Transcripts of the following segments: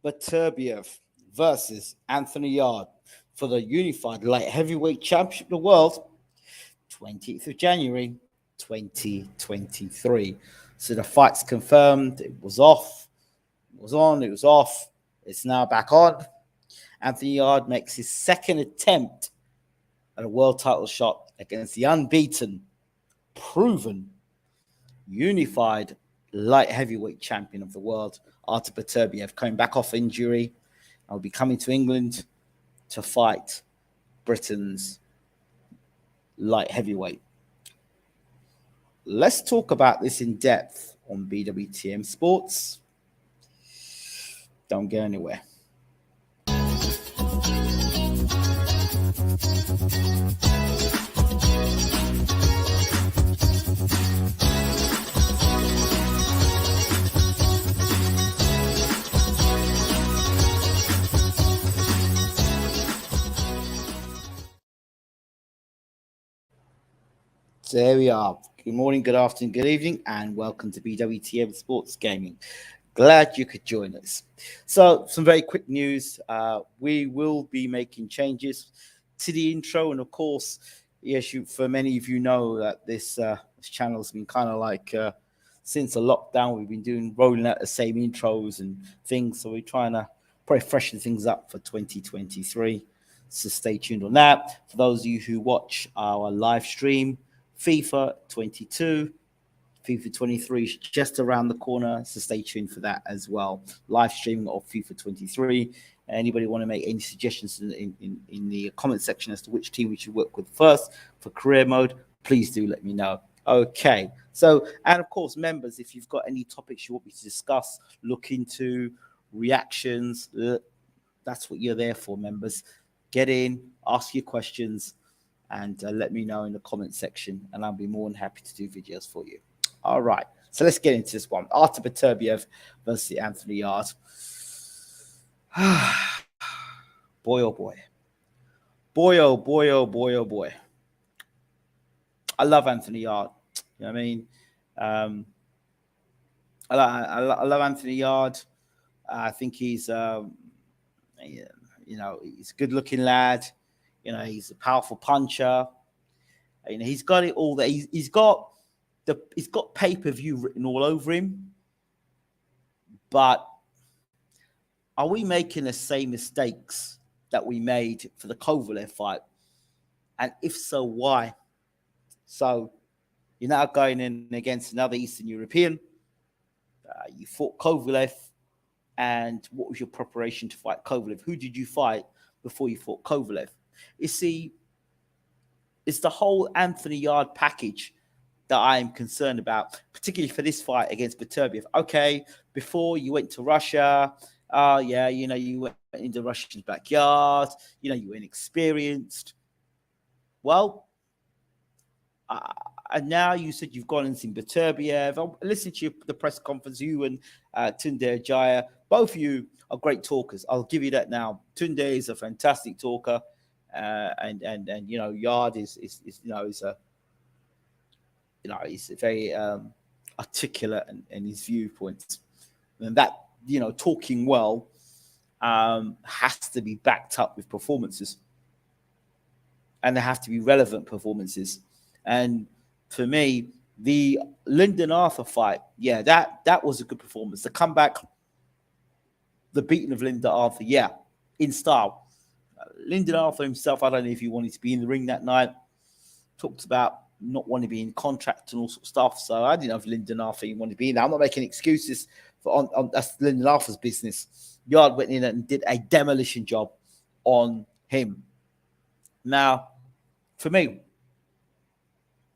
Beterbiev versus Anthony Yarde for the unified light heavyweight championship of the world, 20th of January, 2023. So the fight's confirmed. It was off. It was on. It was off. It's now back on. Anthony Yarde makes his second attempt at a world title shot against the unbeaten, proven, unified light heavyweight champion of the world, Artur Beterbiev, coming back off injury. I'll be coming to England to fight Britain's light heavyweight. Let's talk about this in depth on BWTM Sports. Don't go anywhere. So there we are. Good morning, good afternoon, good evening, and welcome to BWTM Sports Gaming. Glad you could join us. So, some very quick news. We will be making changes to the intro, and of course, yes, for many of you know that this channel has been kind of like since the lockdown. We've been rolling out the same intros and things, so we're trying to probably freshen things up for 2023. So stay tuned on that. For those of you who watch our live stream, FIFA 22, FIFA 23 is just around the corner, so stay tuned for that as well. Live streaming of FIFA 23. Anybody want to make any suggestions in the comment section as to which team we should work with first for career mode, please do let me know. Okay, so, and of course, members, if you've got any topics you want me to discuss, look into, reactions, that's what you're there for, members. Get in, ask your questions, and let me know in the comment section, and I'll be more than happy to do videos for you. All right, so let's get into this one. Artur Beterbiev versus Anthony Yarde. Boy, oh boy. Boy, oh boy, oh boy, oh boy. I love Anthony Yarde. You know what I mean? I love Anthony Yarde. I think he's, he's a good-looking lad. You know, he's a powerful puncher. You know, he's got it all there. He's got pay-per-view written all over him. But are we making the same mistakes that we made for the Kovalev fight? And if so, why? So you're now going in against another Eastern European. You fought Kovalev. And what was your preparation to fight Kovalev? Who did you fight before you fought Kovalev? You see, it's the whole Anthony Yarde package that I am concerned about, particularly for this fight against Beterbiev. Okay, before you went to Russia, you went into Russia's backyard, you were inexperienced. Well, and now you said you've gone and seen Beterbiev. I listened to the press conference, you and Tunde Ajaya. Both of you are great talkers. I'll give you that now. Tunde is a fantastic talker. And Yarde is he's very articulate in his viewpoints, and that talking well has to be backed up with performances, and there have to be relevant performances. And for me, the Lyndon Arthur fight, that was a good performance. The comeback, the beating of Lyndon Arthur, in style. Lyndon Arthur himself, I don't know if he wanted to be in the ring that night. Talked about not wanting to be in contract and all sorts of stuff. So I didn't know if Lyndon Arthur wanted to be in there. I'm not making excuses for that's Lyndon Arthur's business. Yarde went in and did a demolition job on him. Now, for me,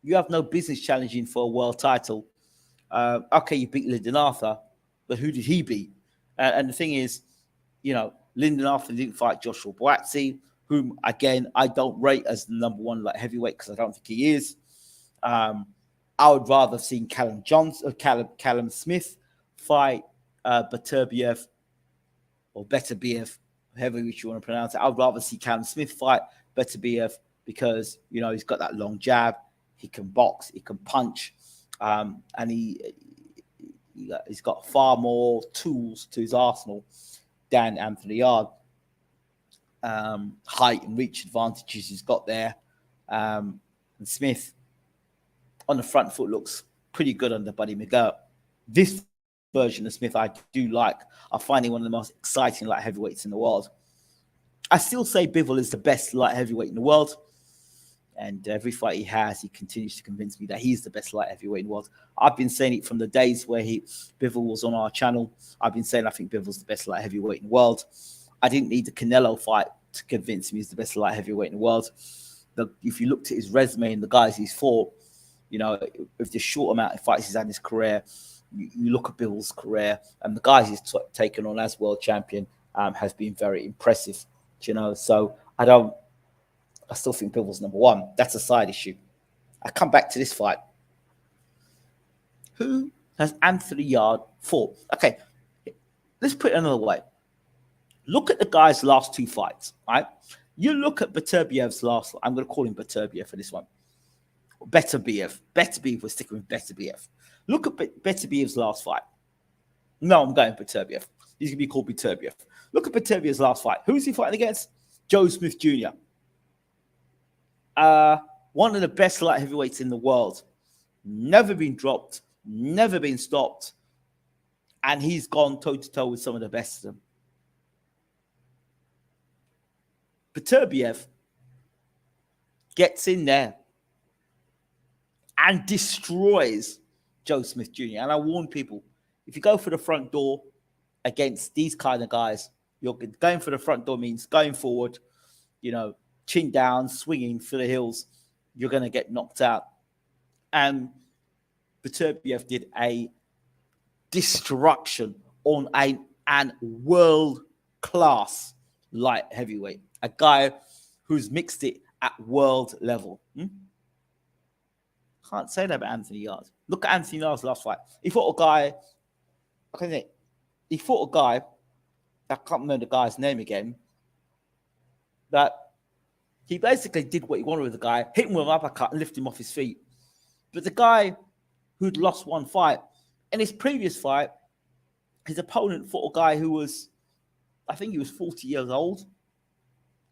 you have no business challenging for a world title. Okay, you beat Lyndon Arthur, but who did he beat? And the thing is, Lyndon Arthur didn't fight Joshua Buatsi, whom, again, I don't rate as the number one light heavyweight because I don't think he is. I would rather have seen Callum Smith fight Beterbiev, or Beterbiev, however you want to pronounce it. I would rather see Callum Smith fight Beterbiev because, he's got that long jab. He can box, he can punch, and he's got far more tools to his arsenal Dan Anthony Yarde. Height and reach advantages he's got there. And Smith on the front foot looks pretty good under Buddy McGirt. This version of Smith I do like. I find him one of the most exciting light heavyweights in the world. I still say Bivol is the best light heavyweight in the world. And every fight he has, he continues to convince me that he's the best light heavyweight in the world. I've been saying it from the days where Bivol was on our channel. I've been saying I think Bivol's the best light heavyweight in the world. I didn't need the Canelo fight to convince me he's the best light heavyweight in the world. If you looked at his resume and the guys he's fought, you know, with the short amount of fights he's had in his career, you look at Bivol's career and the guys he's taken on as world champion has been very impressive. You know, so I still think Bivol's number one. That's a side issue. I come back to this fight. Who has Anthony Yarde fought? Okay, let's put it another way. Look at the guy's last two fights, right? You look at Beterbiev's last. I'm going to call him Beterbiev for this one. Beterbiev. We're sticking with Beterbiev. Look at Beterbiev's last fight. No, I'm going Beterbiev. He's going to be called Beterbiev. Look at Beterbiev's last fight. Who's he fighting against? Joe Smith Jr. One of the best light heavyweights in the world. Never been dropped, never been stopped. And he's gone toe-to-toe with some of the best of them. Beterbiev gets in there and destroys Joe Smith Jr. And I warn people, if you go for the front door against these kind of guys, you're going for the front door means going forward, you know, chin down, swinging for the hills, you're going to get knocked out. And Beterbiev did a destruction on an world-class light heavyweight, a guy who's mixed it at world level. Can't say that about Anthony Yarde. Look at Anthony Yarde's last fight. He fought a guy, I can't remember the guy's name again, that he basically did what he wanted with the guy, hit him with an uppercut and lift him off his feet. But the guy who'd lost one fight, in his previous fight, his opponent fought a guy who was, I think he was 40 years old,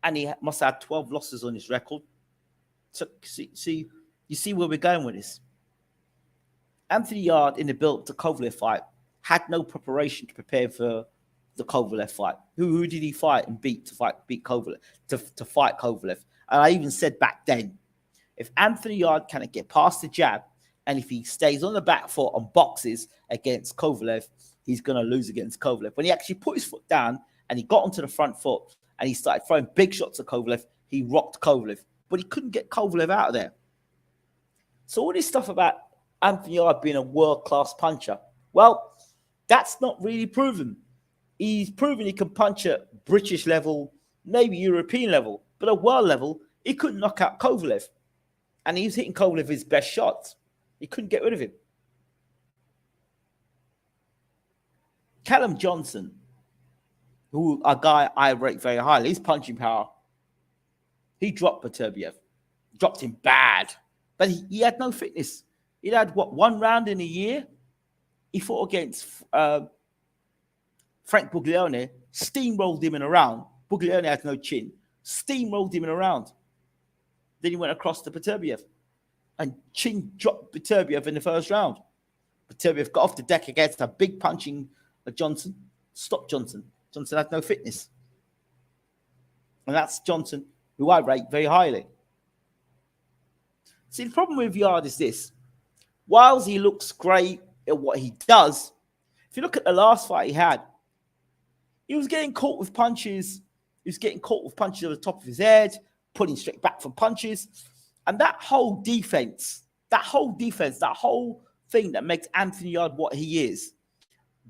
and he must have had 12 losses on his record. So, you see where we're going with this. Anthony Yarde, in the build to Kovalev fight, had no preparation to prepare for the Kovalev fight. Who did he fight and beat beat Kovalev, to fight Kovalev? And I even said back then, if Anthony Yarde can't get past the jab, and if he stays on the back foot and boxes against Kovalev, he's going to lose against Kovalev. When he actually put his foot down and he got onto the front foot and he started throwing big shots at Kovalev, he rocked Kovalev, but he couldn't get Kovalev out of there. So all this stuff about Anthony Yarde being a world-class puncher, well, that's not really proven. He's proven he can punch at British level, maybe European level, but at world level, he couldn't knock out Kovalev. And he was hitting Kovalev his best shots. He couldn't get rid of him. Callum Johnson, who a guy I rate very highly, his punching power, he dropped Beterbiev. Dropped him bad. But he had no fitness. He had, one round in a year? He fought against Frank Buglione, steamrolled him in a round. Buglione had no chin. Steamrolled him in a round. Then he went across to Beterbiev and chin dropped Beterbiev in the first round. Beterbiev got off the deck against a big punching Johnson. Stopped Johnson. Johnson had no fitness. And that's Johnson, who I rate very highly. See, the problem with Yarde is this. Whilst he looks great at what he does, if you look at the last fight he had, he was getting caught with punches. He was getting caught with punches at the top of his head, putting straight back from punches. And that whole defense, that whole thing that makes Anthony Yarde what he is,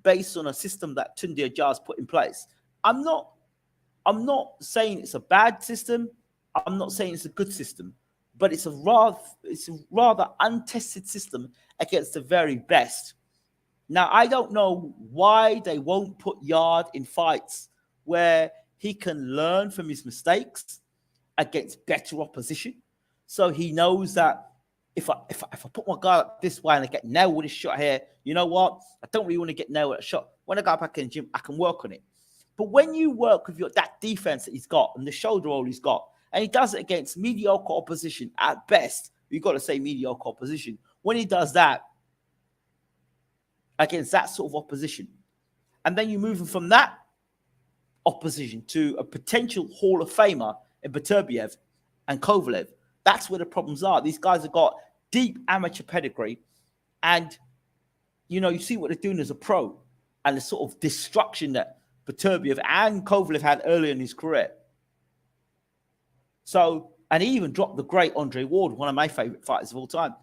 based on a system that Tunde Ajar's put in place. I'm not saying it's a bad system. I'm not saying it's a good system, but it's a rather untested system against the very best. Now, I don't know why they won't put Yarde in fights where he can learn from his mistakes against better opposition. So he knows that if I put my guard up this way and I get nailed with a shot here, you know what? I don't really want to get nailed with a shot. When I go back in the gym, I can work on it. But when you work with that defense that he's got and the shoulder roll he's got, and he does it against mediocre opposition at best, you've got to say mediocre opposition. When he does that against that sort of opposition, and then you move him from that opposition to a potential Hall of Famer in Beterbiev and Kovalev, that's where the problems are. These guys have got deep amateur pedigree, and you see what they're doing as a pro, and the sort of destruction that Beterbiev and Kovalev had earlier in his career. So, and he even dropped the great Andre Ward, one of my favorite fighters of all time.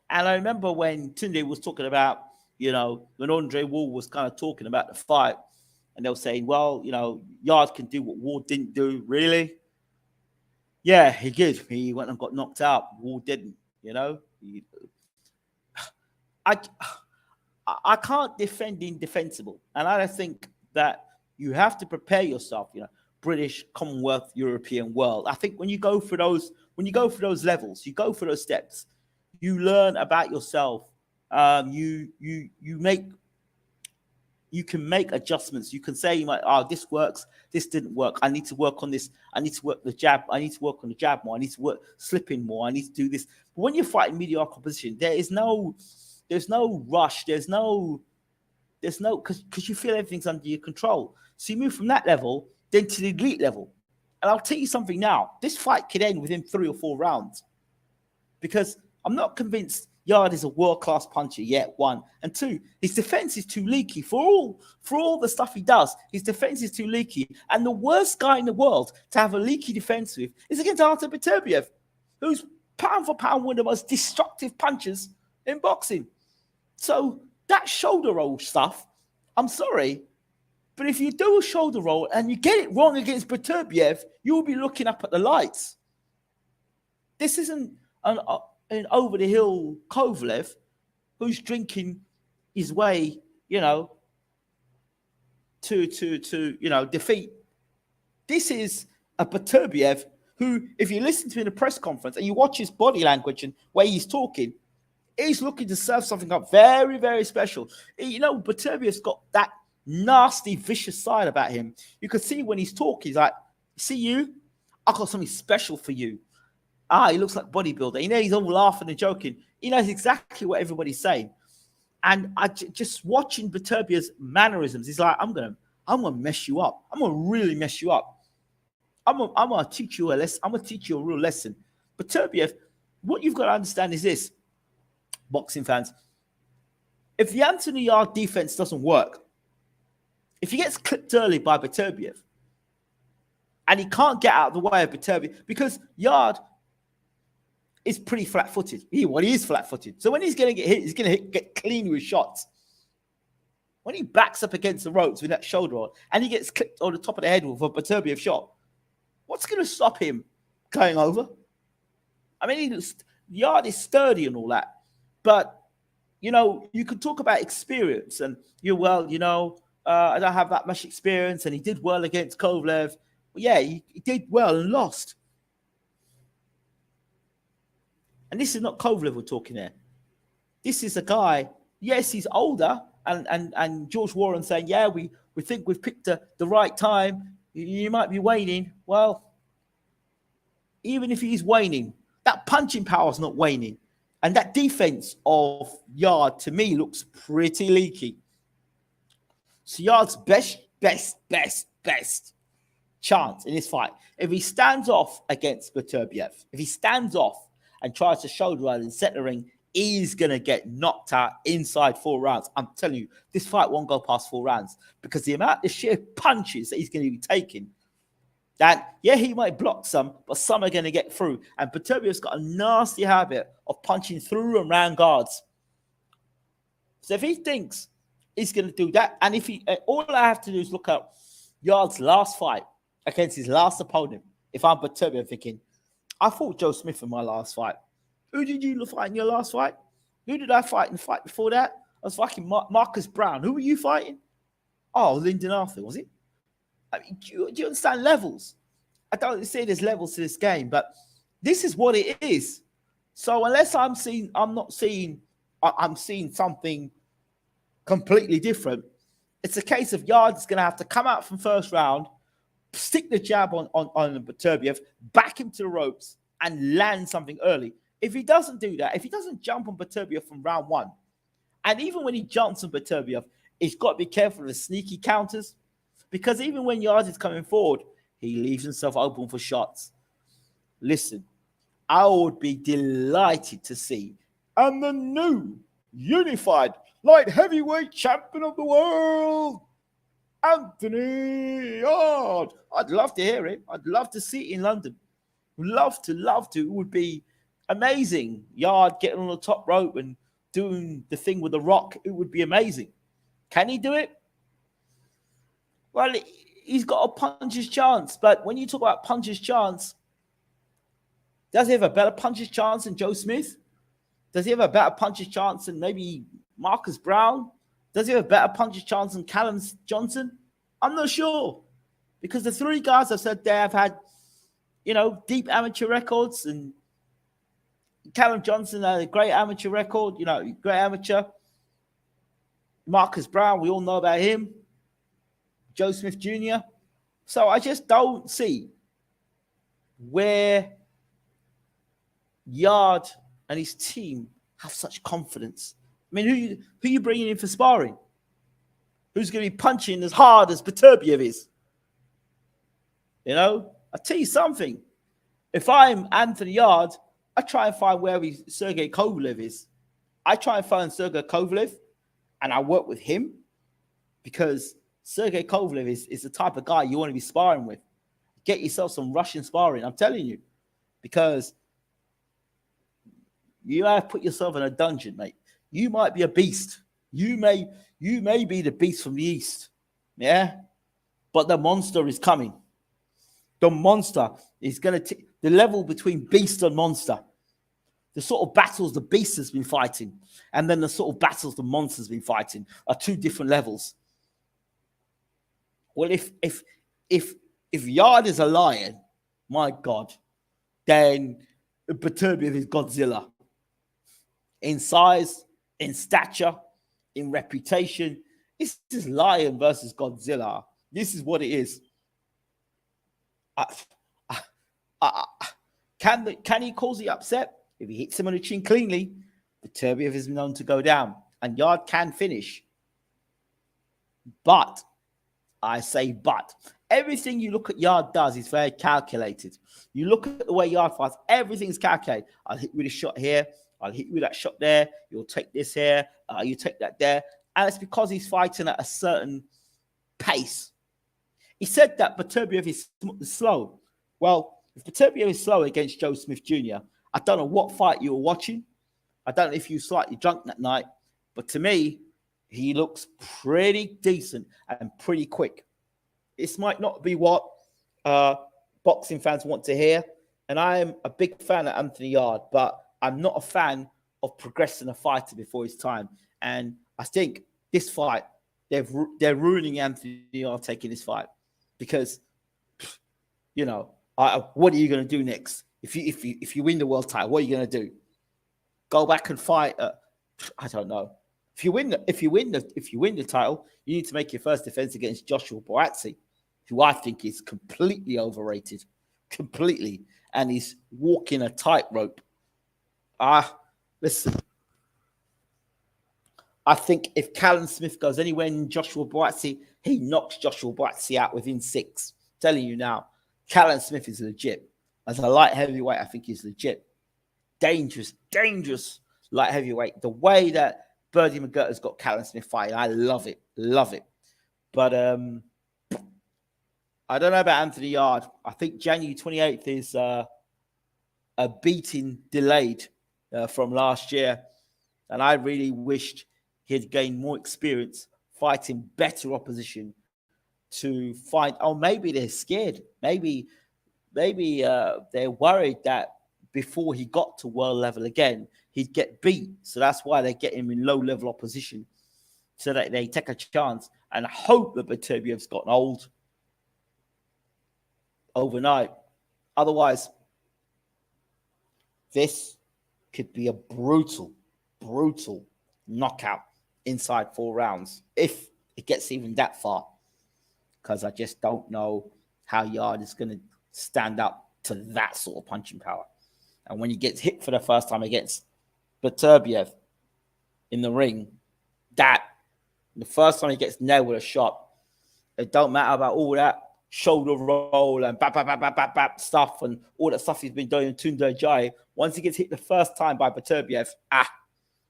And I remember when Tunde was talking about, when Andre Ward was kind of talking about the fight, and they were saying, well, Yarde can do what Ward didn't do. Really? Yeah, he did. He went and got knocked out. Ward didn't, I can't defend the indefensible. And I think that you have to prepare yourself, British, Commonwealth, European, world. I think when you go for those levels, you go for those steps, you learn about yourself. You can make adjustments. You can say, this works, this didn't work. I need to work on this. I need to work the jab. I need to work on the jab more. I need to work slipping more. I need to do this. But when you're fighting mediocre opposition, there's no rush. There's no, because you feel everything's under your control. So you move from that level then to the elite level. And I'll tell you something now. This fight could end within 3 or 4 rounds, because I'm not convinced Yarde is a world-class puncher yet, 1. And 2, his defense is too leaky. For all the stuff he does, his defense is too leaky. And the worst guy in the world to have a leaky defense with is against Artur Beterbiev, who's pound for pound one of the most destructive punchers in boxing. So that shoulder roll stuff, I'm sorry, but if you do a shoulder roll and you get it wrong against Beterbiev, you'll be looking up at the lights. This isn't an over-the-hill Kovalev who's drinking his way, to defeat. This is a Beterbiev who, if you listen to him in a press conference and you watch his body language and way he's talking, he's looking to serve something up very, very special. Beterbiev's got that nasty, vicious side about him. You can see when he's talking, he's like, see you? I've got something special for you. He looks like bodybuilder. He's all laughing and joking. He knows exactly what everybody's saying. And just watching Beterbiev's mannerisms, he's like, I'm gonna mess you up. I'm gonna really mess you up. I'm gonna teach you a lesson. I'm gonna teach you a real lesson. Beterbiev, what you've got to understand is this, boxing fans. If the Anthony Yarde defense doesn't work, if he gets clipped early by Beterbiev, and he can't get out of the way of Beterbiev, because Yarde is pretty flat-footed. He is flat-footed. So when he's going to get hit, he's going to get clean with shots. When he backs up against the ropes with that shoulder roll, and he gets clipped on the top of the head with a Beterbiev shot, what's going to stop him going over? I mean, Yarde is sturdy and all that, but you could talk about experience, and I don't have that much experience, and he did well against Kovalev. Well, yeah, he did well and lost. And this is not Kovalev we're talking here. This is a guy, yes, he's older, and George Warren saying, yeah, we think we've picked the right time. You might be waning. Well, even if he's waning, that punching power is not waning. And that defense of Yarde, to me, looks pretty leaky. So Yarde's best chance in this fight, if he stands off against Beterbiev, if he stands off and tries to shoulder roll and set the ring, he's going to get knocked out inside 4 rounds. I'm telling you, this fight won't go past 4 rounds, because the amount of sheer punches that he's going to be taking, that, yeah, he might block some, but some are going to get through. And Beterbiev's got a nasty habit of punching through and round guards. So if he thinks he's going to do that, and if all I have to do is look at Yarde's last fight against his last opponent. If I'm Beterbiev, thinking, I fought Joe Smith in my last fight. Who did you fight in your last fight? Who did I fight in the fight before that? I was fighting Marcus Brown. Who were you fighting? Oh, Lyndon Arthur, was it? I mean, do you understand levels? I don't say there's levels to this game, but this is what it is. So unless I'm seeing something completely different, It's a case of Yarde's going to have to come out from first round, stick the jab on Beterbiev, back him to the ropes, and land something early. If he doesn't do that, if he doesn't jump on Beterbiev from round one, and even when he jumps on Beterbiev, he's got to be careful of the sneaky counters, because even when Yarde is coming forward, he leaves himself open for shots. Listen, I would be delighted to see, and the new unified light heavyweight champion of the world, Anthony Yarde. I'd love to hear it. I'd love to see it in London. Love to. It would be amazing. Yarde getting on the top rope and doing the thing with the Rock. It would be amazing. Can he do it? Well, he's got a puncher's chance. But when you talk about puncher's chance, does he have a better puncher's chance than Joe Smith? Does he have a better puncher's chance than maybe Marcus Brown? Does he have a better puncher's chance than Callum Johnson? I'm not sure. Because the three guys I've said there have had, deep amateur records. And Callum Johnson had a great amateur record, great amateur. Marcus Brown, we all know about him. Joe Smith Jr. So I just don't see where Yarde and his team have such confidence. I mean, who are you bringing in for sparring? Who's going to be punching as hard as Beterbiev is? I'll tell you something. If I'm Anthony Yarde, I try and find where Sergey Kovalev is. I try and find Sergey Kovalev, and I work with him, because Sergey Kovalev is the type of guy you want to be sparring with. Get yourself some Russian sparring, I'm telling you, because you have put yourself in a dungeon, mate. You might be a beast. You may be the beast from the east, yeah. But the monster is coming. The monster is going to the level between beast and monster. The sort of battles the beast has been fighting, and then the sort of battles the monster's been fighting are two different levels. Well, if Yarde is a lion, my God, then Beterbiev is Godzilla. In size, in stature, in reputation, this is lion versus Godzilla. This is what it is. Can he cause the upset? If he hits him on the chin cleanly, Beterbiev is known to go down, and Yarde can finish. But I say but. Everything you look at Yarde does is very calculated. You look at the way Yarde fights, everything's calculated. I'll hit you with a shot here. I'll hit you with that shot there. You'll take this here. You take that there. And it's because he's fighting at a certain pace. He said that Beterbiev is slow. Well, if Beterbiev is slow against Joe Smith Jr., I don't know what fight you were watching. I don't know if you were slightly drunk that night. But to me, he looks pretty decent and pretty quick. This might not be what boxing fans want to hear. And I am a big fan of Anthony Yarde, but I'm not a fan of progressing a fighter before his time. And I think this fight, they're ruining Anthony Yarde taking this fight, because, what are you going to do next? If you win the world title, what are you going to do? Go back and fight? I don't know. If you win the title, you need to make your first defense against Joshua Buatsi, who I think is completely overrated, and he's walking a tightrope. Listen. I think if Callum Smith goes anywhere in Joshua Buatsi, he knocks Joshua Buatsi out within 6. I'm telling you now, Callum Smith is legit. As a light heavyweight, I think he's legit. Dangerous light heavyweight. The way that Birdie McGurta's got Callum Smith fighting, I love it. But I don't know about Anthony Yarde. I think January 28th is a beating delayed from last year. And I really wished he had gained more experience fighting better opposition to fight. Oh, maybe they're scared. Maybe they're worried that before he got to world level again, he'd get beat. So that's why they get him in low-level opposition, so that they take a chance and hope that Beterbiev's gotten old overnight. Otherwise, this could be a brutal knockout inside 4 rounds if it gets even that far, because I just don't know how Yarde is going to stand up to that sort of punching power. And when he gets hit for the first time against Beterbiev in the ring, that the first time he gets nailed with a shot, it don't matter about all that shoulder roll and bap stuff and all that stuff he's been doing in Tunde Jai. Once he gets hit the first time by Beterbiev,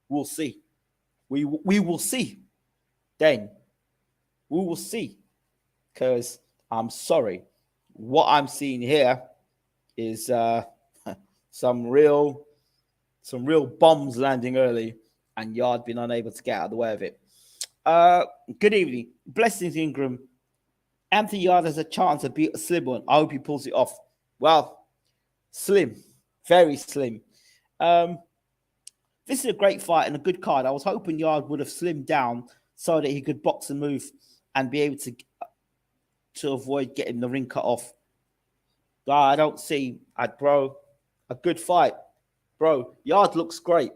we'll see. We will see. Then we will see. Because I'm sorry, what I'm seeing here is some real bombs landing early, and Yarde being unable to get out of the way of it. Good evening. Blessings, Ingram. Anthony Yarde has a chance to beat a slim one. I hope he pulls it off. Well, slim. Very slim. This is a great fight and a good card. I was hoping Yarde would have slimmed down so that he could box and move and be able to avoid getting the ring cut off. I don't see, bro, a good fight. Bro, Yarde looks great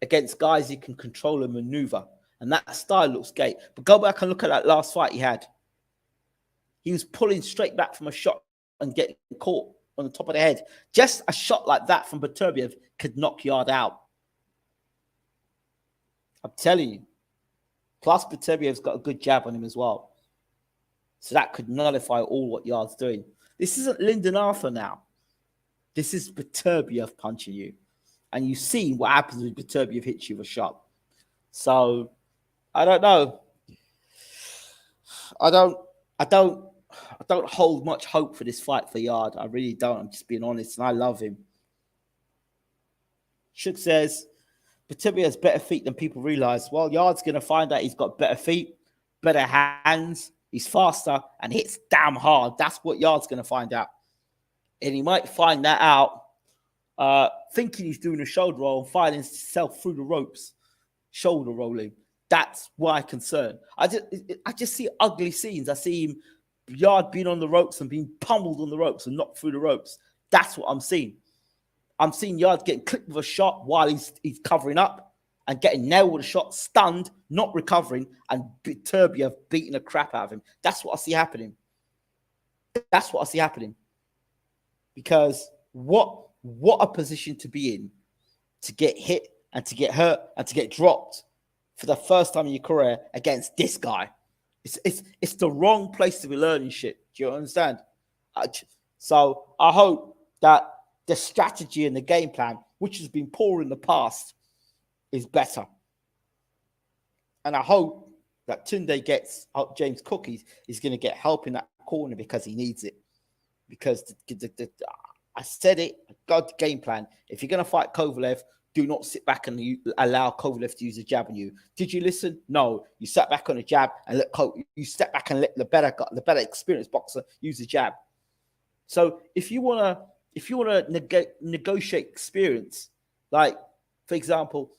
against guys he can control and maneuver. And that style looks great. But go back and look at that last fight he had. He was pulling straight back from a shot and getting caught on the top of the head. Just a shot like that from Beterbiev could knock Yarde out. I'm telling you. Plus, Beterbiev's got a good jab on him as well. So that could nullify all what Yarde's doing. This isn't Lyndon Arthur now. This is Beterbiev punching you. And you see what happens when Beterbiev hits you with a shot. So, I don't know. I don't hold much hope for this fight for Yarde. I really don't. I'm just being honest, and I love him. Shook says, Beterbiev has better feet than people realize. Well, Yarde's going to find out he's got better feet, better hands, he's faster, and hits damn hard. That's what Yarde's going to find out. And he might find that out thinking he's doing a shoulder roll and finding himself through the ropes, shoulder rolling. That's my concern. I just see ugly scenes. I see him, Yarde being on the ropes and being pummeled on the ropes and knocked through the ropes. That's what I'm seeing. I'm seeing Yarde getting clipped with a shot while he's covering up and getting nailed with a shot, stunned, not recovering, and Beterbiev beating the crap out of him. That's what I see happening. That's what I see happening. Because what a position to be in, to get hit and to get hurt and to get dropped for the first time in your career against this guy. It's the wrong place to be learning shit. Do you understand? So I hope that the strategy and the game plan, which has been poor in the past, is better. And I hope that Tunde gets James Cook. He's going to get help in that corner because he needs it. Because I said it, got the game plan. If you're going to fight Kovalev, do not sit back and allow Kovalev to use a jab on you. Did you listen? No. You sat back on a jab and you step back and let the better experienced boxer use the jab. So if you want to negotiate experience, like for example,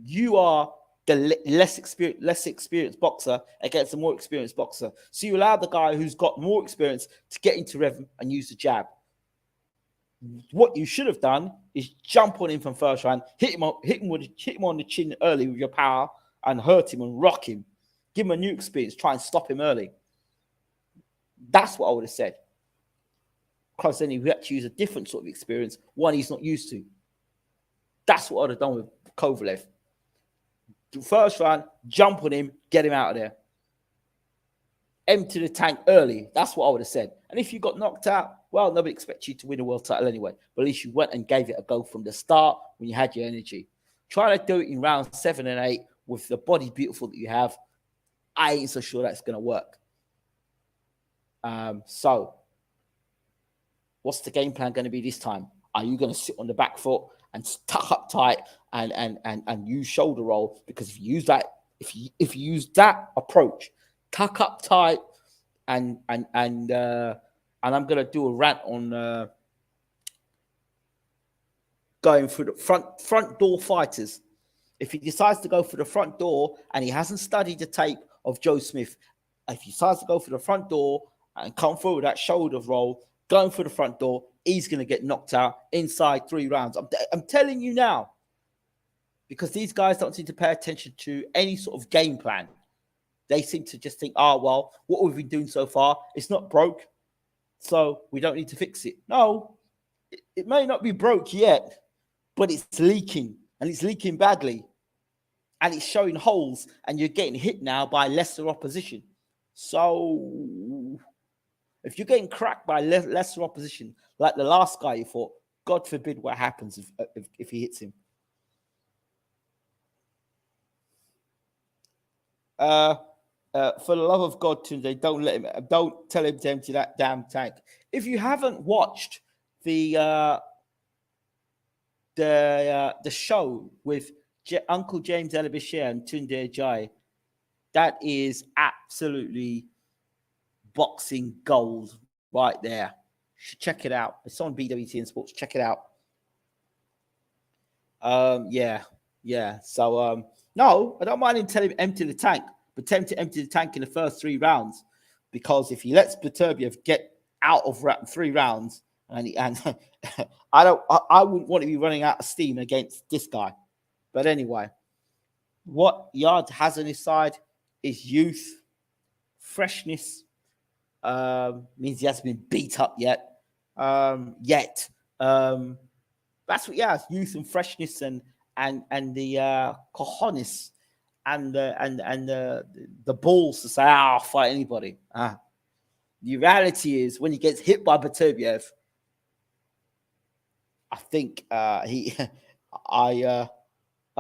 you are the less experienced boxer against a more experienced boxer. So you allow the guy who's got more experience to get into rhythm and use the jab. What you should have done is jump on him from first round, hit him on the chin early with your power, and hurt him and rock him. Give him a new experience. Try and stop him early. That's what I would have said. Because then he had to use a different sort of experience, one he's not used to. That's what I would have done with Kovalev. First round, jump on him, get him out of there. Empty the tank early. That's what I would have said. And if you got knocked out, well, nobody expects you to win a world title anyway. But at least you went and gave it a go from the start when you had your energy. Try to do it in rounds 7 and 8 with the body beautiful that you have. I ain't so sure that's going to work. So, what's the game plan going to be this time? Are you going to sit on the back foot and tuck up tight and use shoulder roll? Because if you use that, if you use that approach, tuck up tight and I'm going to do a rant on going through the front door fighters. If he decides to go for the front door and he hasn't studied the tape of Joe Smith, if he decides to go for the front door and come forward with that shoulder roll, going for the front door, he's going to get knocked out inside 3 rounds. I'm telling you now, because these guys don't seem to pay attention to any sort of game plan. they seem to just think, oh, well, what we've been doing so far, it's not broke, so we don't need to fix it. No, it may not be broke yet, but it's leaking, and it's leaking badly, and it's showing holes, and you're getting hit now by lesser opposition. So if you're getting cracked by lesser opposition, like the last guy you fought, God forbid what happens if he hits him. For the love of God, Tunde, don't tell him to empty that damn tank. If you haven't watched the show with Uncle James Elabashir and Tunde Ajayi, that is absolutely boxing gold right there. You should check it out. It's on BWTM Sports. Check it out. Yeah. So no, I don't mind him telling him empty the tank, but tell him to empty the tank in the first 3 rounds, because if he lets Beterbiev get out of 3 rounds, and I wouldn't want to be running out of steam against this guy. But anyway, what Yarde has on his side is youth, freshness. Means he hasn't been beat up yet. That's what he has: youth and freshness, and the cojones, and the balls to say, I'll fight anybody. The reality is, when he gets hit by Beterbiev, I think I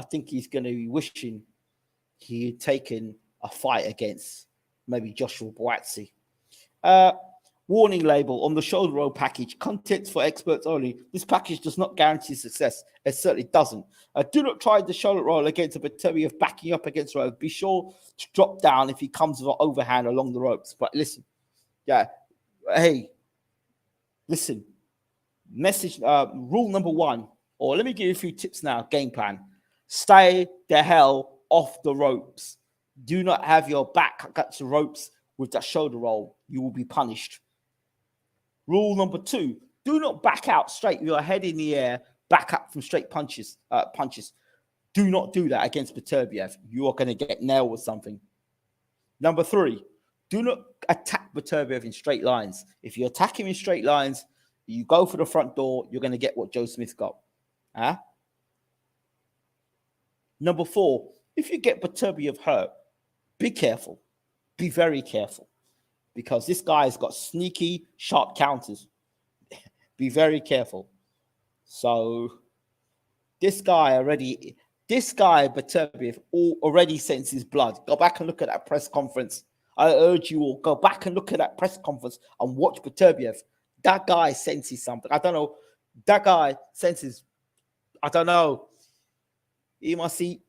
think he's going to be wishing he had taken a fight against maybe Joshua Boatsi. Warning label on the shoulder roll package: contents for experts only. This package does not guarantee success. It certainly doesn't. Do not try the shoulder roll against a Beterbiev backing up against the rope. Be sure to drop down if he comes with an overhand along the ropes. But listen, listen. Message rule number 1, or let me give you a few tips now. Game plan: stay the hell off the ropes. Do not have your back against the ropes with that shoulder roll. You will be punished. Rule number 2: do not back out straight with your head in the air, back up from straight punches. Do not do that against Beterbiev. You are going to get nailed with something. Number 3: do not attack Beterbiev in straight lines. If you attack him in straight lines, you go for the front door, you're going to get what Joe Smith got. Number 4: if you get Beterbiev hurt, be careful. Be very careful, because this guy has got sneaky, sharp counters. Be very careful. So this guy, Beterbiev, already senses blood. Go back and look at that press conference. I urge you all, go back and look at that press conference and watch Beterbiev. That guy senses something. I don't know. That guy senses, I don't know. He must see.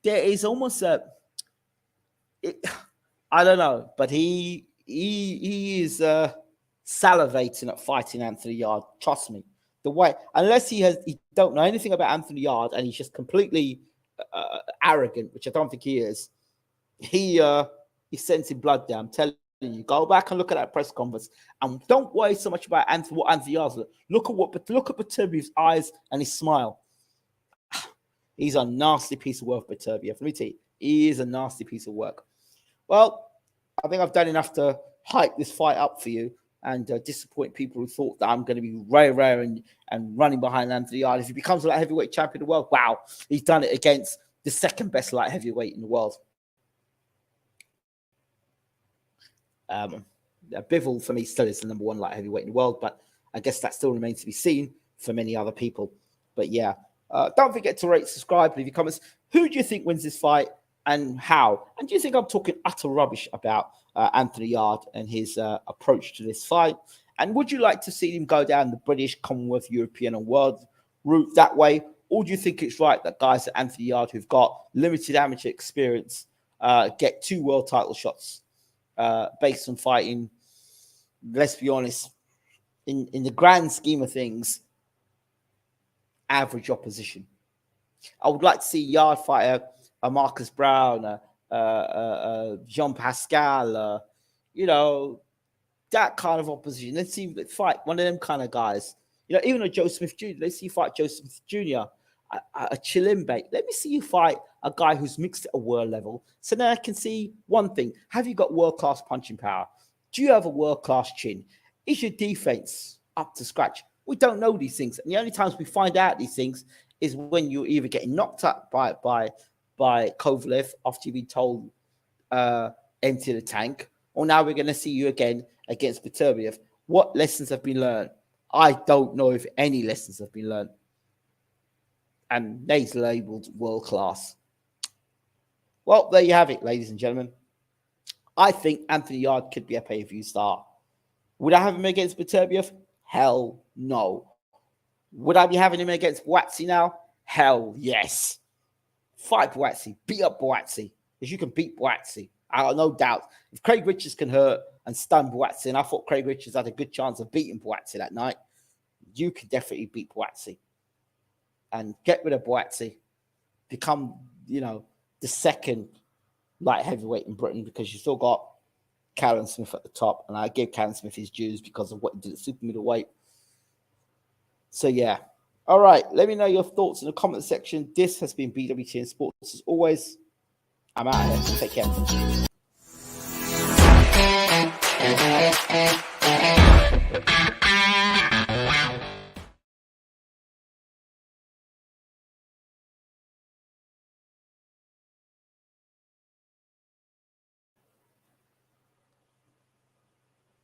There is almost a, I don't know, but he is salivating at fighting Anthony Yarde. Trust me. The way, unless he don't know anything about Anthony Yarde and he's just completely arrogant, which I don't think he is. He's sensing blood there. I'm telling you, go back and look at that press conference, and don't worry so much about what Anthony Yarde. Look at Beterbiev's eyes and his smile. He's a nasty piece of work, Beterbiev. Let me tell you, he is a nasty piece of work. Well, I think I've done enough to hype this fight up for you and disappoint people who thought that I'm going to be rare and running behind Anthony Yarde. If he becomes a light heavyweight champion of the world, wow, he's done it against the second best light heavyweight in the world. Bivol, for me, still is the number 1 light heavyweight in the world, but I guess that still remains to be seen for many other people. But yeah, don't forget to rate, subscribe, leave your comments. Who do you think wins this fight and how? And do you think I'm talking utter rubbish about Anthony Yarde and his approach to this fight? And would you like to see him go down the British, Commonwealth, European, and world route that way? Or do you think it's right that guys like Anthony Yarde, who've got limited amateur experience, get 2 world title shots based on fighting, let's be honest, in the grand scheme of things, average opposition? I would like to see Yarde fight a Marcus Brown, Jean Pascal, that kind of opposition. Let's see fight one of them kind of guys. Even a Joe Smith Jr. Let's see fight Joe Smith Jr. a Chilimbe. Let me see you fight a guy who's mixed at a world level. So now I can see one thing. Have you got world-class punching power? Do you have a world-class chin? Is your defense up to scratch? We don't know these things. And the only times we find out these things is when you're either getting knocked up by Kovalev after you've been told empty the tank, or now we're going to see you again against Beterbiev. What lessons have been learned? I don't know if any lessons have been learned. And Nay's labelled world-class. Well, there you have it, ladies and gentlemen. I think Anthony Yarde could be a pay-per-view star. Would I have him against Beterbiev? Hell no. Would I be having him against Boatsi now? Hell yes. Fight Boatsi. Beat up Boatsi. Because you can beat Boatsi. I have no doubt. If Craig Richards can hurt and stun Boatsi, and I thought Craig Richards had a good chance of beating Boatsi that night, you can definitely beat Boatsi. And get rid of Boatsi. Become, the second light heavyweight in Britain, because you still got Callum Smith at the top. And I gave Callum Smith his dues because of what he did at super middleweight. So, yeah. All right. Let me know your thoughts in the comment section. This has been BWTM Sports. As always, I'm out of here. Take care.